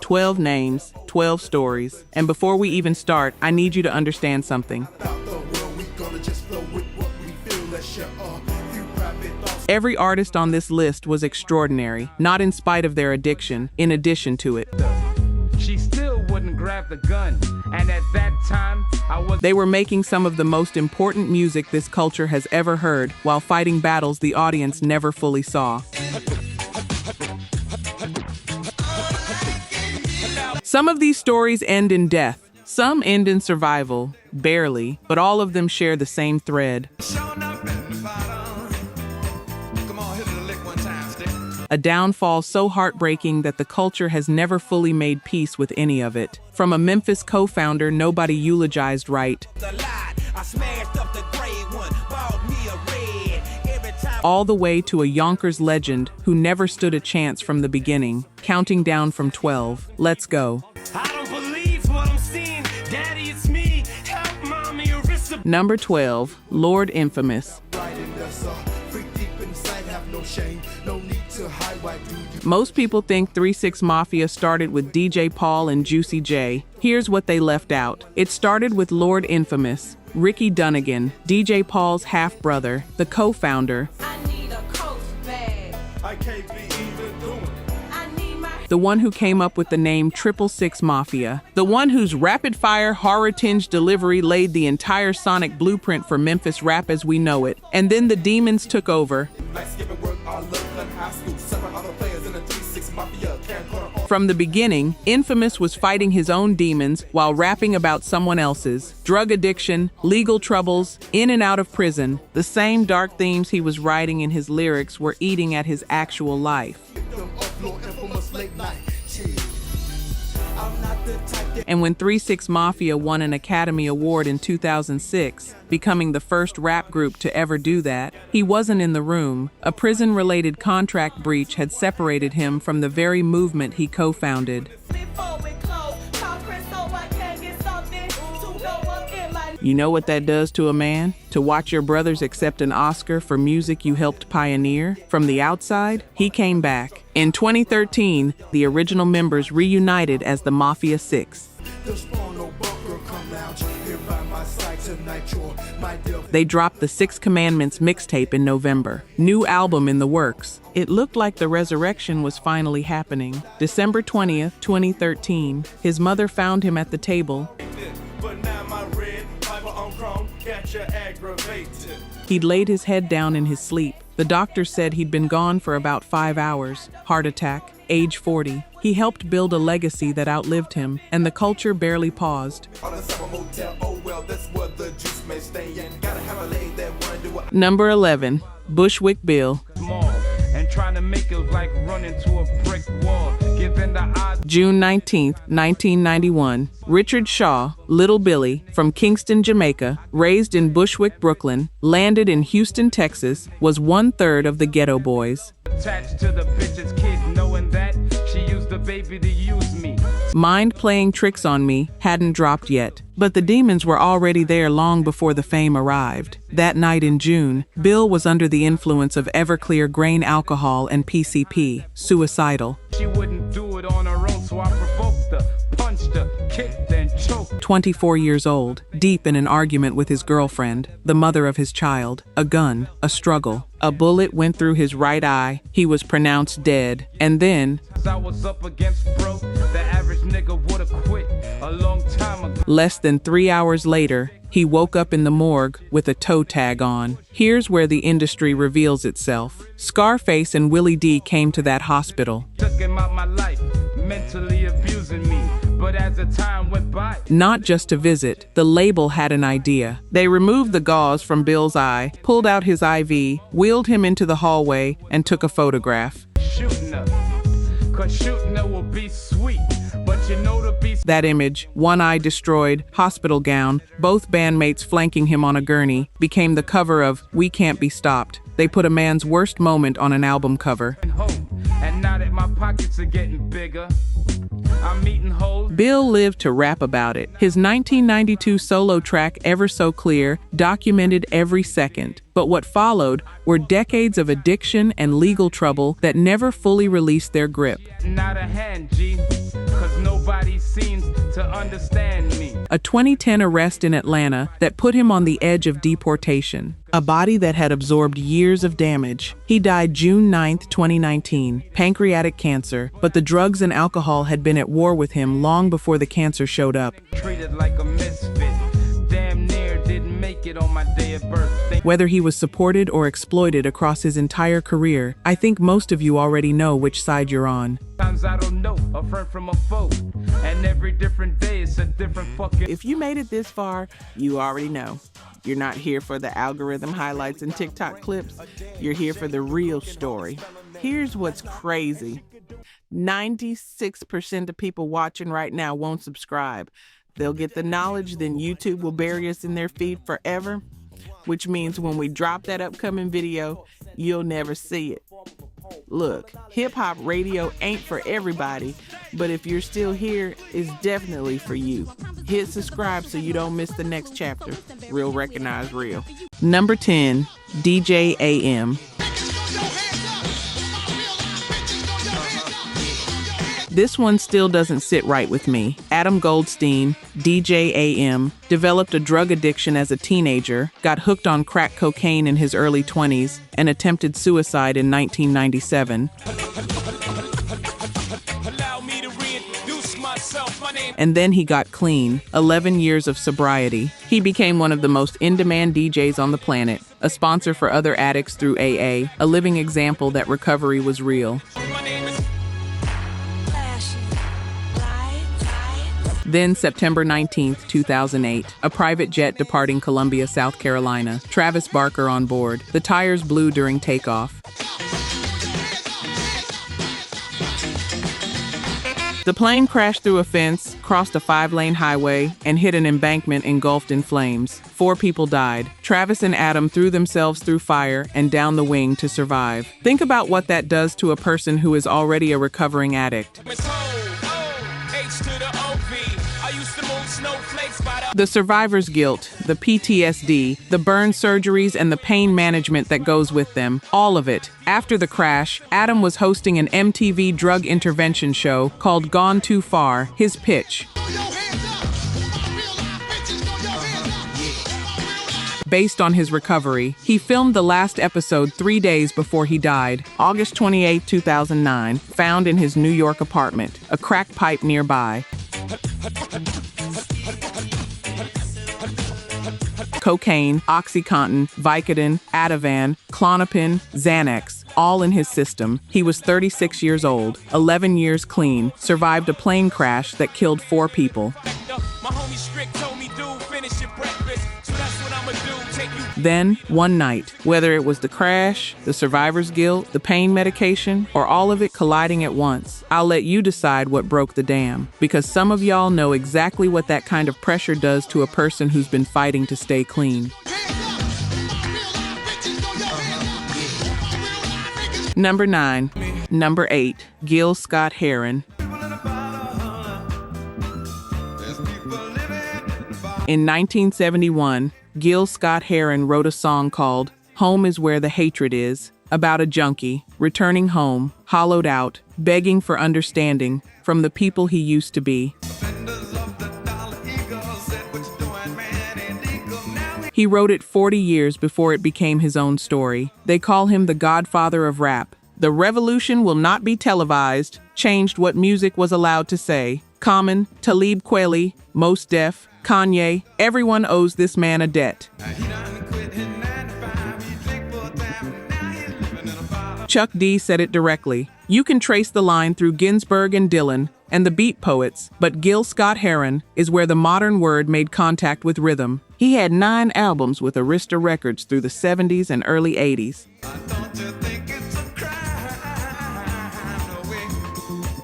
12 names, 12 stories. And before we even start, I need you to understand something. Every artist on this list was extraordinary, not in spite of their addiction, in addition to it. She still wouldn't grab the gun, and at that time, They were making some of the most important music this culture has ever heard, while fighting battles the audience never fully saw. Some of these stories end in death. Some end in survival, barely, but all of them share the same thread. A downfall so heartbreaking that the culture has never fully made peace with any of it. From a Memphis co-founder nobody eulogized right, all the way to a Yonkers legend who never stood a chance from the beginning, counting down from 12. Let's go. I don't believe what I'm seeing. Daddy, it's me. Help mommy. Number 12, Lord Infamous. Most people think 3-6 Mafia started with DJ Paul and Juicy J. Here's what they left out. It started with Lord Infamous, Ricky Dunnigan, DJ Paul's half-brother, the co-founder, the one who came up with the name 666 Mafia, the one whose rapid-fire, horror-tinged delivery laid the entire sonic blueprint for Memphis rap as we know it. And then the demons took over. From the beginning, Infamous was fighting his own demons while rapping about someone else's. Drug addiction, legal troubles, in and out of prison. The same dark themes he was writing in his lyrics were eating at his actual life. And when 3-6 Mafia won an Academy Award in 2006, becoming the first rap group to ever do that, he wasn't in the room. A prison-related contract breach had separated him from the very movement he co-founded. You know what that does to a man? To watch your brothers accept an Oscar for music you helped pioneer? From the outside, he came back. In 2013, the original members reunited as the Mafia 6. They dropped the 6 Commandments mixtape in November. New album in the works. It looked like the resurrection was finally happening. December 20th, 2013, his mother found him at the table. He'd laid his head down in his sleep. The doctor said he'd been gone for about 5 hours. Heart attack, age 40. He helped build a legacy that outlived him, and the culture barely paused. Number 11, Bushwick Bill. trying to make it like running to a brick wall. Given the odds. June 19, 1991. Richard Shaw, Little Billy, from Kingston, Jamaica, raised in Bushwick, Brooklyn, landed in Houston, Texas, was 1/3 of the Ghetto Boys. Attached to the bitch's kid, knowing that she used the baby to use me. Mind playing tricks on me hadn't dropped yet, but the demons were already there long before the fame arrived. That night in June, Bill was under the influence of Everclear grain alcohol and PCP, suicidal. She wouldn't do it on her own, so I provoked her, punched her, kicked and choked. 24 years old, deep in an argument with his girlfriend, the mother of his child, a gun, a struggle. A bullet went through his right eye. He was pronounced dead. And then, I was up against broke. The average nigga would've quit a long time ago. Less than 3 hours later, he woke up in the morgue with a toe tag on. Here's where the industry reveals itself. Scarface and Willie D came to that hospital. Took him out my life, mentally abusing me. But as the time went by, not just to visit, the label had an idea. They removed the gauze from Bill's eye, pulled out his IV, wheeled him into the hallway, and took a photograph. Shooting her, 'cause shooting her will be sweet. But you know the beast. That image, one eye destroyed, hospital gown, both bandmates flanking him on a gurney, became the cover of We Can't Be Stopped. They put a man's worst moment on an album cover. And now that my pockets are getting bigger, I'm eating whole. Bill lived to rap about it. His 1992 solo track, Ever So Clear, documented every second. But what followed were decades of addiction and legal trouble that never fully released their grip. Not a hand, G, 'cause to understand me. A 2010 arrest in Atlanta that put him on the edge of deportation. A body that had absorbed years of damage. He died June 9, 2019, pancreatic cancer, but the drugs and alcohol had been at war with him long before the cancer showed up. Treated like a misfit. Damn near didn't make it on my day of birth. Whether he was supported or exploited across his entire career, I think most of you already know which side you're on. Sometimes I don't know a friend from a foe, and every different day it's a different fucking. If you made it this far, you already know. You're not here for the algorithm highlights and TikTok clips. You're here for the real story. Here's what's crazy. 96% of people watching right now won't subscribe. They'll get the knowledge, then YouTube will bury us in their feed forever, which means when we drop that upcoming video, you'll never see it. Look, hip-hop radio ain't for everybody, but if you're still here, it's definitely for you. Hit subscribe so you don't miss the next chapter. Real recognize real. Number 10, DJ AM. This one still doesn't sit right with me. Adam Goldstein, DJ AM, developed a drug addiction as a teenager, got hooked on crack cocaine in his early 20s, and attempted suicide in 1997. And then he got clean, 11 years of sobriety. He became one of the most in-demand DJs on the planet, a sponsor for other addicts through AA, a living example that recovery was real. Then September 19th, 2008, a private jet departing Columbia, South Carolina. Travis Barker on board. The tires blew during takeoff. The plane crashed through a fence, crossed a 5-lane highway, and hit an embankment engulfed in flames. 4 people died. Travis and Adam threw themselves through fire and down the wing to survive. Think about what that does to a person who is already a recovering addict. The survivor's guilt, the PTSD, the burn surgeries, and the pain management that goes with them, all of it. After the crash, Adam was hosting an MTV drug intervention show called Gone Too Far, his pitch. Based on his recovery, he filmed the last episode 3 days before he died, August 28, 2009, found in his New York apartment, a crack pipe nearby. Cocaine, OxyContin, Vicodin, Ativan, Klonopin, Xanax, all in his system. He was 36 years old, 11 years clean, survived a plane crash that killed 4 people. Then, one night, whether it was the crash, the survivor's guilt, the pain medication, or all of it colliding at once, I'll let you decide what broke the dam, because some of y'all know exactly what that kind of pressure does to a person who's been fighting to stay clean. Number 9. Number 8. Gil Scott-Heron. In 1971, Gil Scott-Heron wrote a song called Home is Where the Hatred Is, about a junkie returning home, hollowed out, begging for understanding from the people he used to be. He wrote it 40 years before it became his own story. They call him the godfather of rap. The revolution will not be televised changed what music was allowed to say. Common, Talib Kweli, Mos Def, Kanye, everyone owes this man a debt. Chuck D said it directly. You can trace the line through Ginsberg and Dylan and the beat poets, but Gil Scott-Heron is where the modern word made contact with rhythm. He had 9 albums with Arista Records through the 70s and early 80s.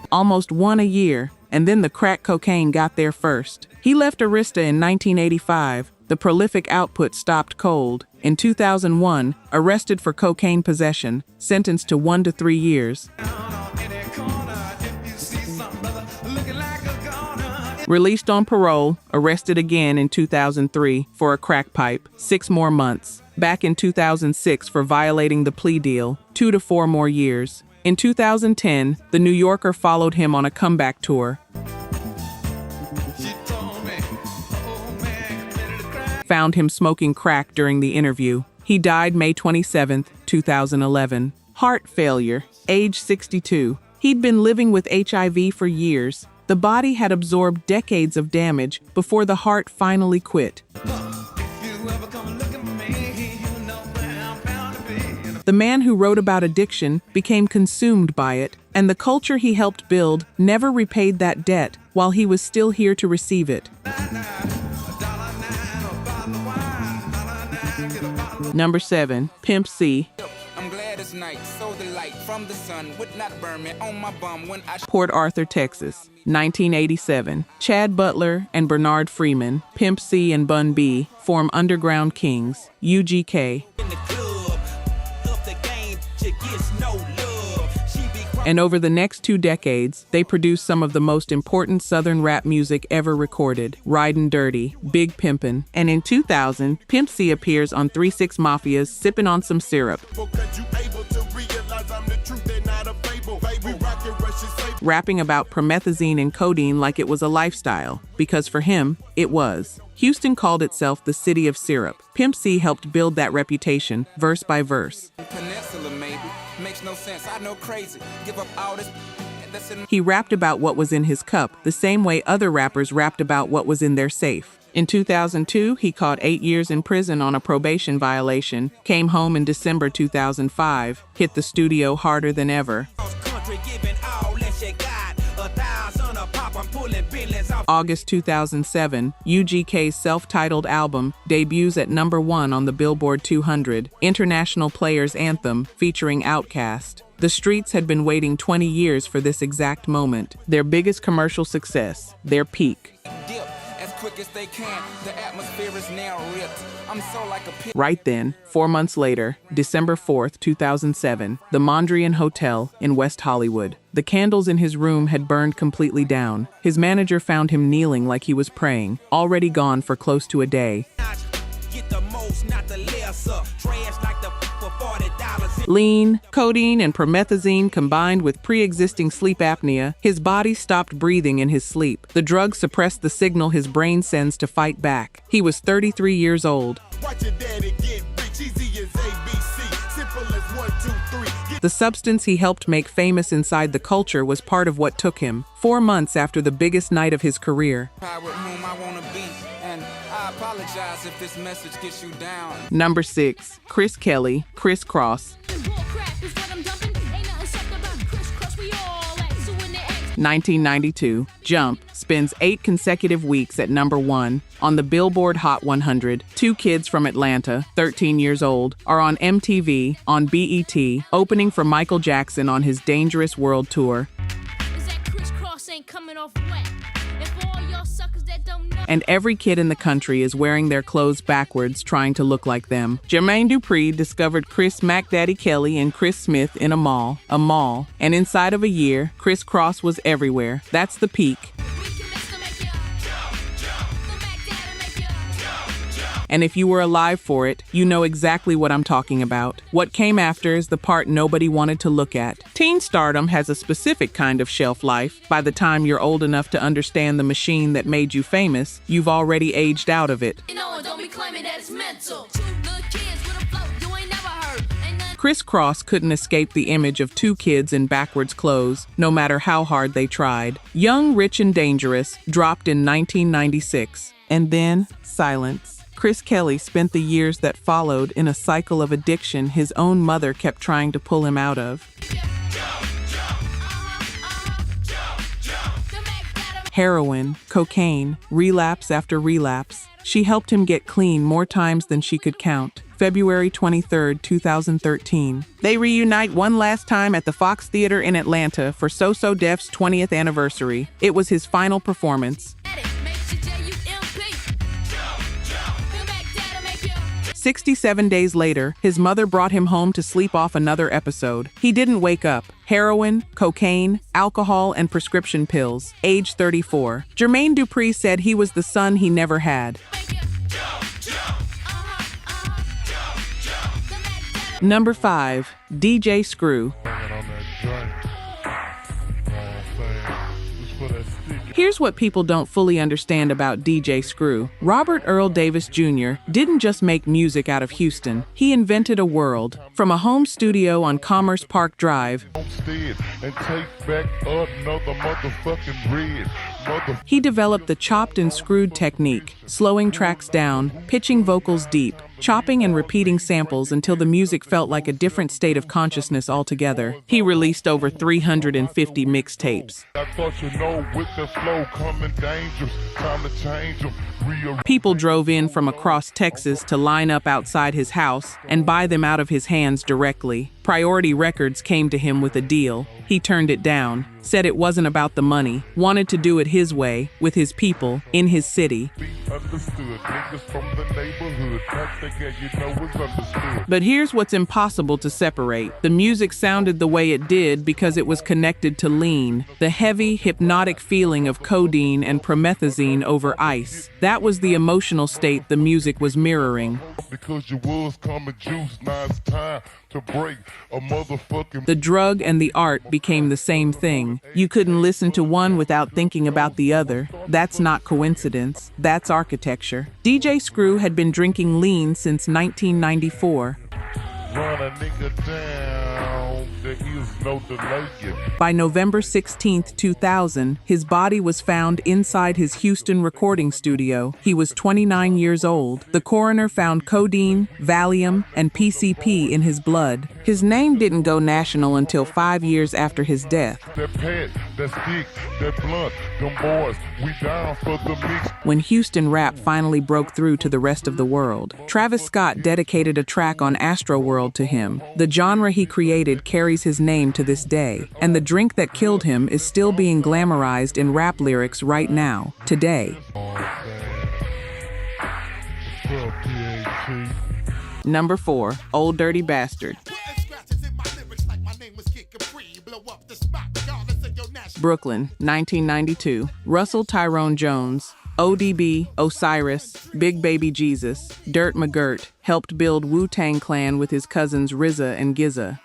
Almost one a year, and then the crack cocaine got there first. He left Arista in 1985. The prolific output stopped cold. In 2001, arrested for cocaine possession, sentenced to 1 to 3 years. Released on parole, arrested again in 2003 for a crack pipe, 6 more months. Back in 2006 for violating the plea deal, 2 to 4 more years. In 2010, The New Yorker followed him on a comeback tour. found him smoking crack during the interview. He died May 27, 2011. Heart failure, age 62. He'd been living with HIV for years. The body had absorbed decades of damage before the heart finally quit. The man who wrote about addiction became consumed by it, and the culture he helped build never repaid that debt while he was still here to receive it. Number 7, Pimp C. I'm glad it's night, so the light from the sun would not burn me on my bum when I... Port Arthur, Texas, 1987. Chad Butler and Bernard Freeman, Pimp C and Bun B, form Underground Kings, UGK. And over the next 2 decades, they produced some of the most important Southern rap music ever recorded, Ridin' Dirty, Big Pimpin', and in 2000, Pimp C appears on 3-6 Mafia's Sippin' on Some Syrup, rapping about promethazine and codeine like it was a lifestyle, because for him, it was. Houston called itself the City of Syrup. Pimp C helped build that reputation, verse by verse. Peninsula, maybe. Makes no sense. I know crazy. Give up all this. He rapped about what was in his cup, the same way other rappers rapped about what was in their safe. In 2002, he caught 8 years in prison on a probation violation, came home in December 2005, hit the studio harder than ever. August 2007, UGK's self-titled album debuts at number 1 on the Billboard 200, International Players Anthem, featuring Outkast. The streets had been waiting 20 years for this exact moment, their biggest commercial success, their peak. Quick as they can. The atmosphere is now ripped. I'm so like a pit. Right then, 4 months later, December 4th, 2007, the Mondrian Hotel in West Hollywood. The candles in his room had burned completely down. His manager found him kneeling like he was praying, already gone for close to a day. Get the most, not the lesser. Trash like the for $40. Lean, codeine, and promethazine combined with pre-existing sleep apnea, his body stopped breathing in his sleep. The drug suppressed the signal his brain sends to fight back. He was 33 years old. The substance he helped make famous inside the culture was part of what took him 4 months after the biggest night of his career. I apologize if this message gets you down. Number 6, Chris Kelly, Criss Cross. 1992, Jump spends 8 consecutive weeks at number 1 on the Billboard Hot 100. 2 kids from Atlanta, 13 years old, are on MTV, on BET, opening for Michael Jackson on his Dangerous World Tour. Is that Criss Cross ain't coming off wet? And for all y'all suckers that don't know. And every kid in the country is wearing their clothes backwards, trying to look like them. Jermaine Dupri discovered Chris Mac Daddy Kelly and Chris Smith in a mall, and inside of a year, Criss Cross was everywhere. That's the peak. And if you were alive for it, you know exactly what I'm talking about. What came after is the part nobody wanted to look at. Teen stardom has a specific kind of shelf life. By the time you're old enough to understand the machine that made you famous, you've already aged out of it. Don't be claiming that it's mental. Kids with a float you ain't never heard. Criss Cross couldn't escape the image of 2 kids in backwards clothes, no matter how hard they tried. Young, Rich, and Dangerous dropped in 1996, and then silence. Chris Kelly spent the years that followed in a cycle of addiction his own mother kept trying to pull him out of. Heroin, cocaine, relapse after relapse. She helped him get clean more times than she could count. February 23, 2013. They reunite one last time at the Fox Theater in Atlanta for So So Def's 20th anniversary. It was his final performance. 67 days later, his mother brought him home to sleep off another episode. He didn't wake up. Heroin, cocaine, alcohol, and prescription pills. Age 34. Jermaine Dupri said he was the son he never had. Number 5, DJ Screw. Here's what people don't fully understand about DJ Screw. Robert Earl Davis Jr. didn't just make music out of Houston. He invented a world. From a home studio on Commerce Park Drive, he developed the chopped and screwed technique, slowing tracks down, pitching vocals deep, chopping and repeating samples until the music felt like a different state of consciousness altogether. He released over 350 mixtapes. People drove in from across Texas to line up outside his house and buy them out of his hands directly. Priority Records came to him with a deal. He turned it down, said it wasn't about the money, wanted to do it his way, with his people, in his city. But here's what's impossible to separate. The music sounded the way it did because it was connected to lean, the heavy, hypnotic feeling of codeine and promethazine over ice. That was the emotional state the music was mirroring. The drug and the art became the same thing. You couldn't listen to one without thinking about the other. That's not coincidence. That's architecture. DJ Screw had been drinking lean since 1994. By November 16, 2000, his body was found inside his Houston recording studio. He was 29 years old. The coroner found codeine, Valium, and PCP in his blood. His name didn't go national until 5 years after his death. When Houston rap finally broke through to the rest of the world, Travis Scott dedicated a track on Astroworld to him. The genre he created carries his name to this day, and the drink that killed him is still being glamorized in rap lyrics right now, today. Number 4, Old Dirty Bastard. Brooklyn, 1992. Russell Tyrone Jones, ODB, Osiris, Big Baby Jesus, Dirt McGirt helped build Wu-Tang Clan with his cousins RZA and GZA.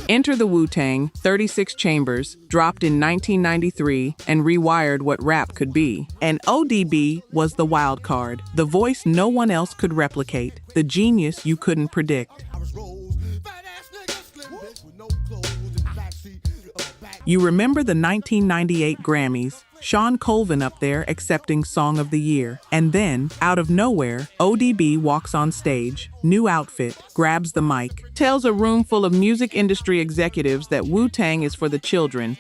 Enter the Wu-Tang, 36 Chambers, dropped in 1993 and rewired what rap could be. And ODB was the wild card, the voice no one else could replicate, the genius you couldn't predict. You remember the 1998 Grammys, Sean Colvin up there accepting Song of the Year. And then, out of nowhere, ODB walks on stage, new outfit, grabs the mic, tells a room full of music industry executives that Wu-Tang is for the children.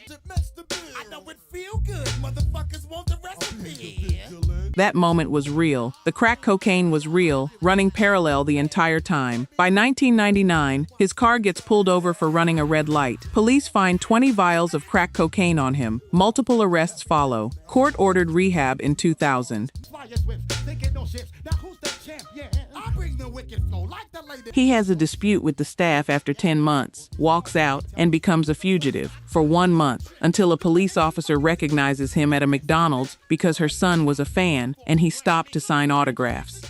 That moment was real. The crack cocaine was real, running parallel the entire time. By 1999, his car gets pulled over for running a red light. Police find 20 vials of crack cocaine on him. Multiple arrests follow. Court-ordered rehab in 2000. He has a dispute with the staff after 10 months, walks out, and becomes a fugitive for 1 month until a police officer recognizes him at a McDonald's because her son was a fan and he stopped to sign autographs.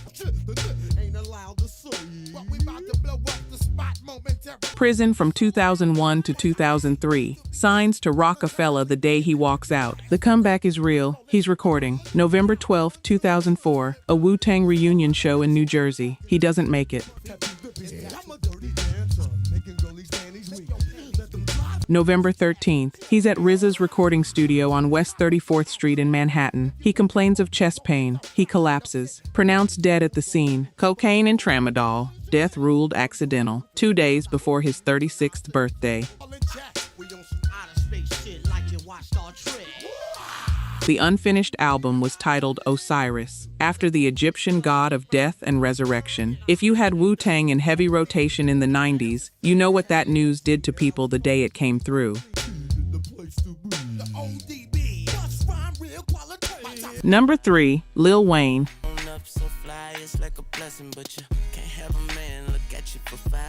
Prison from 2001 to 2003. Signs to Rockefeller the day he walks out. The comeback is real. He's recording. November 12, 2004, a Wu-Tang reunion show in New Jersey. He doesn't make it. November 13th, he's at RZA's recording studio on West 34th Street in Manhattan. He complains of chest pain. He collapses. Pronounced dead at the scene. Cocaine and tramadol. Death ruled accidental. 2 days before his 36th birthday. The unfinished album was titled Osiris, after the Egyptian god of death and resurrection. If you had Wu-Tang in heavy rotation in the 90s, you know what that news did to people the day it came through. Number 3, Lil Wayne.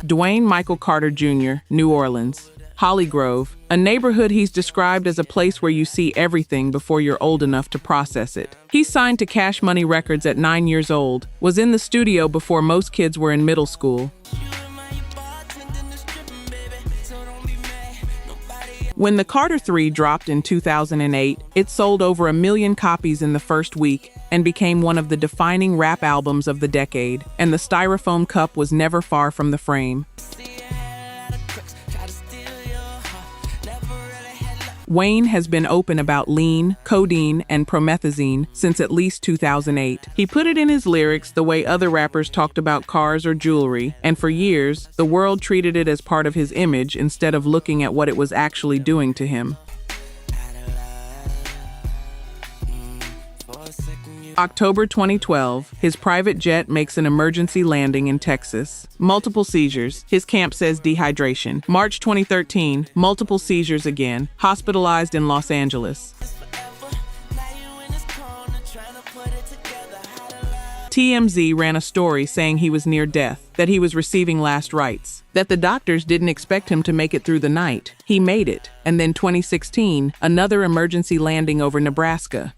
Dwayne Michael Carter Jr., New Orleans. Hollygrove, a neighborhood he's described as a place where you see everything before you're old enough to process it. He signed to Cash Money Records at 9 years old, was in the studio before most kids were in middle school. When the Carter 3 dropped in 2008, it sold over 1 million copies in the first week and became one of the defining rap albums of the decade, and the styrofoam cup was never far from the frame. Wayne has been open about lean, codeine, and promethazine since at least 2008. He put it in his lyrics the way other rappers talked about cars or jewelry, and for years, the world treated it as part of his image instead of looking at what it was actually doing to him. October 2012, his private jet makes an emergency landing in Texas. Multiple seizures. His camp says dehydration. March 2013, multiple seizures again. Hospitalized in Los Angeles. TMZ ran a story saying he was near death, that he was receiving last rites, that the doctors didn't expect him to make it through the night. He made it. And then 2016, another emergency landing over Nebraska.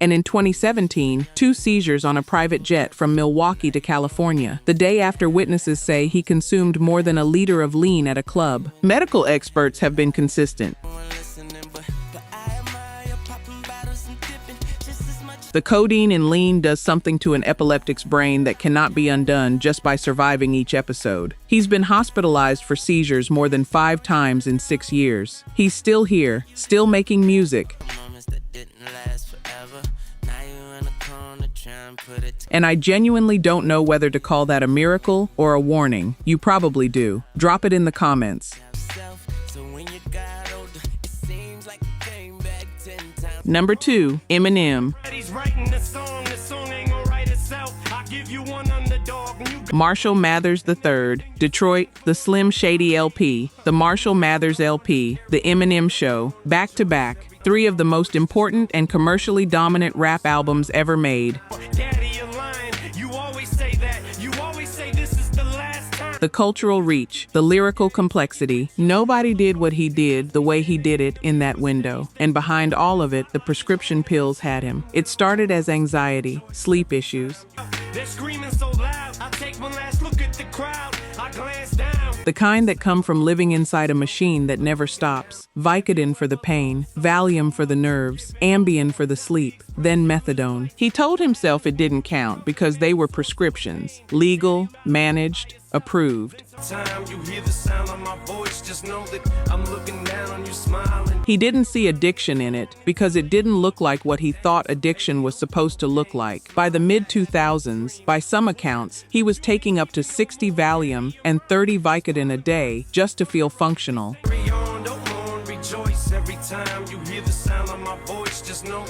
And in 2017, 2 seizures on a private jet from Milwaukee to California, the day after witnesses say he consumed more than a liter of lean at a club. Medical experts have been consistent. The codeine in lean does something to an epileptic's brain that cannot be undone just by surviving each episode. He's been hospitalized for seizures more than 5 times in 6 years. He's still here, still making music. And I genuinely don't know whether to call that a miracle or a warning. You probably do. Drop it in the comments. Number 2, Eminem. Marshall Mathers III, Detroit, the Slim Shady LP, the Marshall Mathers LP, the Eminem Show, back to back. 3 of the most important and commercially dominant rap albums ever made. The cultural reach, the lyrical complexity. Nobody did what he did the way he did it in that window. And behind all of it, the prescription pills had him. It started as anxiety, sleep issues. They're screaming so loud, I take one last look at the crowd. I glance down. The kind that come from living inside a machine that never stops. Vicodin for the pain, Valium for the nerves, Ambien for the sleep, then methadone. He told himself it didn't count because they were prescriptions, legal, managed, approved. He didn't see addiction in it because it didn't look like what he thought addiction was supposed to look like. By the mid-2000s, by some accounts, he was taking up to 60 Valium and 30 Vicodin a day just to feel functional.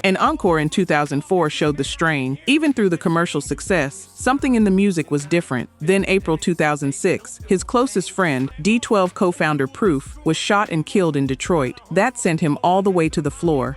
An encore in 2004 showed the strain. Even through the commercial success, something in the music was different. Then April 2006, his closest friend, D12 co-founder Proof, was shot and killed in Detroit. That sent him all the way to the floor.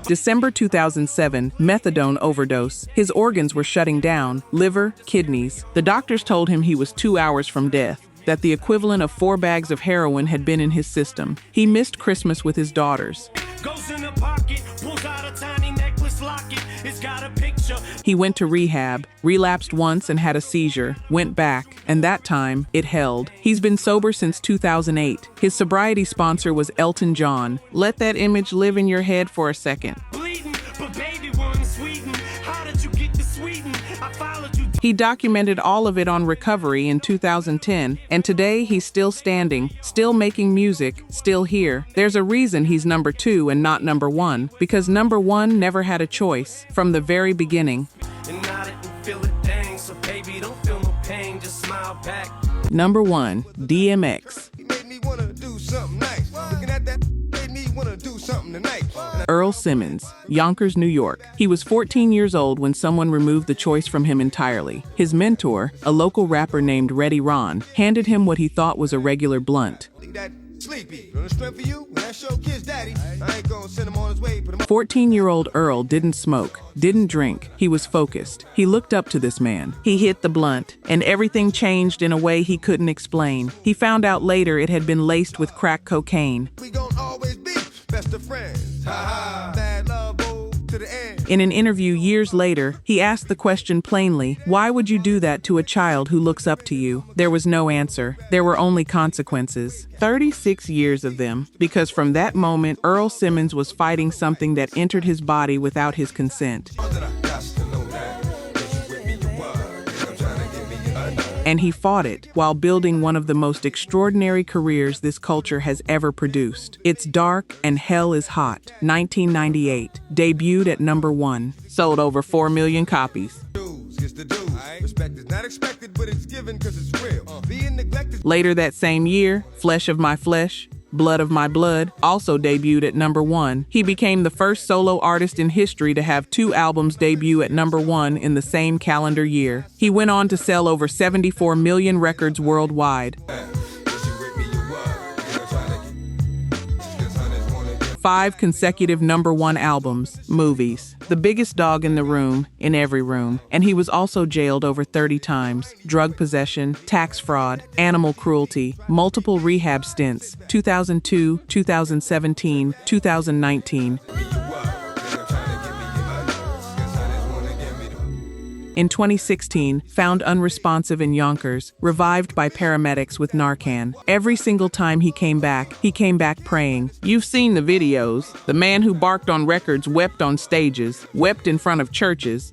December 2007, methadone overdose. His organs were shutting down, liver, kidneys. The doctors told him he was 2 hours from death, that the equivalent of 4 bags of heroin had been in his system. He missed Christmas with his daughters. Goes in the pocket, pulls out a tiny necklace locket. It's got a picture. He went to rehab, relapsed once and had a seizure, went back, and that time, it held. He's been sober since 2008. His sobriety sponsor was Elton John. Let that image live in your head for a second. Bleeding, but baby, we're in Sweden. How did you get to Sweden? I followed you. He documented all of it on Recovery in 2010, and today he's still standing, still making music, still here. There's a reason he's number 2 and not number 1, because number 1 never had a choice from the very beginning. Number 1, DMX. Earl Simmons, Yonkers, New York. He was 14 years old when someone removed the choice from him entirely. His mentor, a local rapper named Reddy Ron, handed him what he thought was a regular blunt. 14-year-old Earl didn't smoke, didn't drink. He was focused. He looked up to this man. He hit the blunt, and everything changed in a way he couldn't explain. He found out later it had been laced with crack cocaine. We gon' always be best of friends. Ha ha. Bad love, to the end. In an interview years later, he asked the question plainly, why would you do that to a child who looks up to you? There was no answer. There were only consequences. 36 years of them, because from that moment, Earl Simmons was fighting something that entered his body without his consent. And he fought it while building one of the most extraordinary careers this culture has ever produced. It's Dark and Hell is Hot, 1998, debuted at #1, sold over 4 million copies. Later that same year, Flesh of My Flesh, Blood of My Blood also debuted at #1. He became the first solo artist in history to have 2 albums debut at #1 in the same calendar year. He went on to sell over 74 million records worldwide. 5 consecutive #1 albums, movies, The Biggest Dog in the Room, In Every Room, and he was also jailed over 30 times, drug possession, tax fraud, animal cruelty, multiple rehab stints, 2002, 2017, 2019. In 2016, found unresponsive in Yonkers, revived by paramedics with Narcan. Every single time he came back praying. You've seen the videos. The man who barked on records wept on stages, wept in front of churches.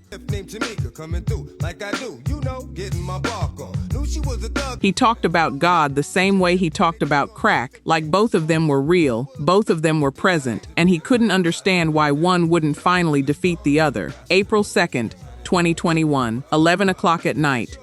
He talked about God the same way he talked about crack, like both of them were real, both of them were present, and he couldn't understand why one wouldn't finally defeat the other. April 2nd, 2021, 11 o'clock at night.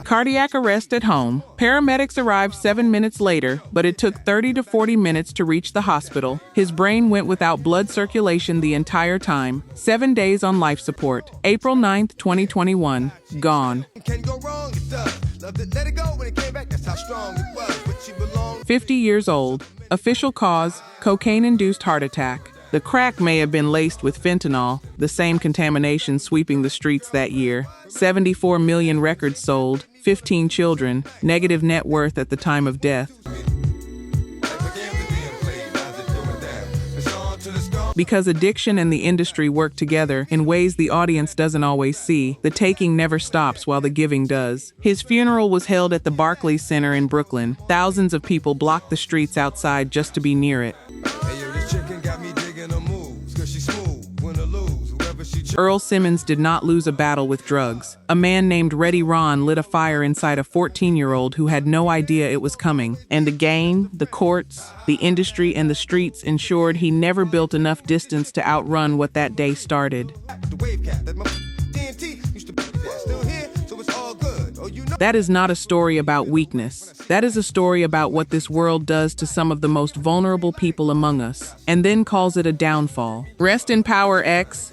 Cardiac arrest at home. Paramedics arrived 7 minutes later, but it took 30 to 40 minutes to reach the hospital. His brain went without blood circulation the entire time. 7 days on life support. April 9th, 2021, gone. 50 years old. Official cause, cocaine-induced heart attack. The crack may have been laced with fentanyl, the same contamination sweeping the streets that year. 74 million records sold, 15 children, negative net worth at the time of death. Because addiction and the industry work together in ways the audience doesn't always see, the taking never stops while the giving does. His funeral was held at the Barclays Center in Brooklyn. Thousands of people blocked the streets outside just to be near it. Earl Simmons did not lose a battle with drugs. A man named Ready Ron lit a fire inside a 14-year-old who had no idea it was coming. And the game, the courts, the industry, and the streets ensured he never built enough distance to outrun what that day started. That is not a story about weakness. That is a story about what this world does to some of the most vulnerable people among us, and then calls it a downfall. Rest in power, X.